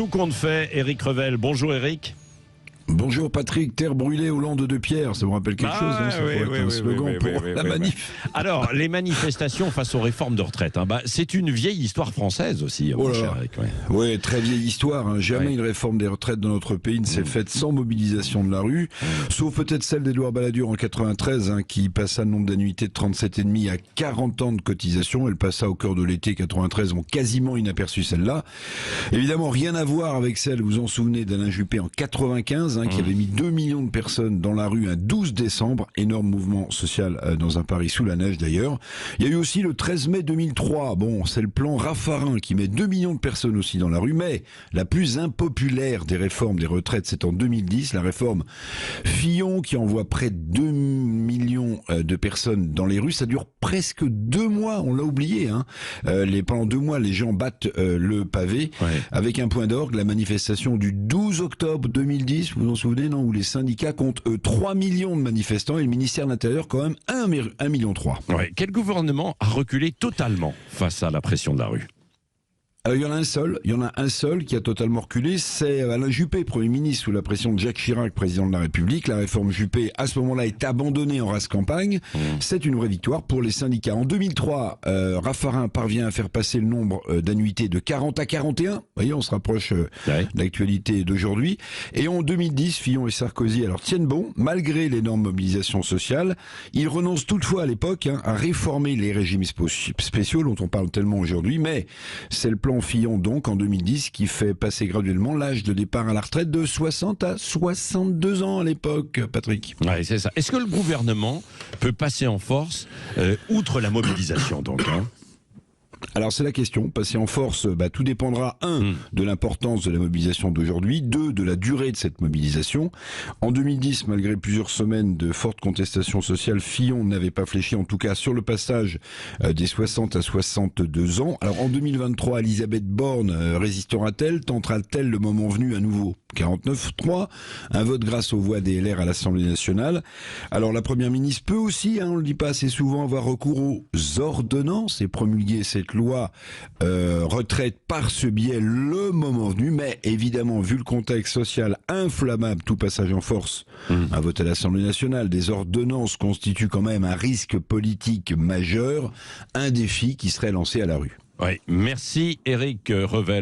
Tout compte fait, Éric Revel. Bonjour Éric. Bonjour Patrick, terre brûlée au Lande de Pierre, ça vous rappelle quelque chose ça pourrait être un slogan pour la manif. Alors, les manifestations face aux réformes de retraite, c'est une vieille histoire française aussi, mon cher Éric. Oui, très vieille histoire. Jamais une réforme des retraites dans notre pays ne s'est faite sans mobilisation de la rue, sauf peut-être celle d'Édouard Balladur en 93, qui passa le nombre d'annuités de 37,5 à 40 ans de cotisation. Elle passa au cœur de l'été 93, ont quasiment inaperçu celle-là. Évidemment, rien à voir avec celle, vous vous en souvenez, d'Alain Juppé en 95, qui avait mis 2 millions de personnes dans la rue un 12 décembre. Énorme mouvement social dans un Paris sous la neige d'ailleurs. Il y a eu aussi le 13 mai 2003. Bon, c'est le plan Raffarin qui met 2 millions de personnes aussi dans la rue. Mais la plus impopulaire des réformes des retraites, c'est en 2010. La réforme Fillon qui envoie près de 2 millions de personnes dans les rues. Ça dure presque 2 mois. On l'a oublié. Pendant 2 mois, les gens battent le pavé avec un point d'orgue. La manifestation du 12 octobre 2010. Vous vous en souvenez, non, où les syndicats comptent 3 millions de manifestants et le ministère de l'Intérieur quand même 1,3 million. Quel gouvernement a reculé totalement face à la pression de la rue ? Il y en a un seul qui a totalement reculé, c'est Alain Juppé, Premier ministre, sous la pression de Jacques Chirac, président de la République. La réforme Juppé, à ce moment-là, est abandonnée en race campagne. C'est une vraie victoire pour les syndicats. En 2003, Raffarin parvient à faire passer le nombre d'annuités de 40 à 41. Vous voyez, on se rapproche de l'actualité d'aujourd'hui. Et en 2010, Fillon et Sarkozy tiennent bon, malgré l'énorme mobilisation sociale. Ils renoncent toutefois à l'époque à réformer les régimes spéciaux dont on parle tellement aujourd'hui, mais c'est le plan Fillon donc en 2010 qui fait passer graduellement l'âge de départ à la retraite de 60 à 62 ans à l'époque, Patrick. Oui, c'est ça. Est-ce que le gouvernement peut passer en force outre la mobilisation donc Alors c'est la question, passer en force, tout dépendra, de l'importance de la mobilisation d'aujourd'hui, 2, de la durée de cette mobilisation. En 2010, malgré plusieurs semaines de forte contestation sociale, Fillon n'avait pas fléchi, en tout cas sur le passage des 60 à 62 ans. Alors en 2023, Elisabeth Borne résistera-t-elle, tentera-t-elle le moment venu à nouveau 49-3, un vote grâce aux voix des LR à l'Assemblée nationale. Alors la Première ministre peut aussi, on le dit pas assez souvent, avoir recours aux ordonnances et promulguer cette loi retraite par ce biais le moment venu, mais évidemment vu le contexte social inflammable, tout passage en force, un vote à l'Assemblée nationale, des ordonnances constituent quand même un risque politique majeur, un défi qui serait lancé à la rue. Merci Éric Revel.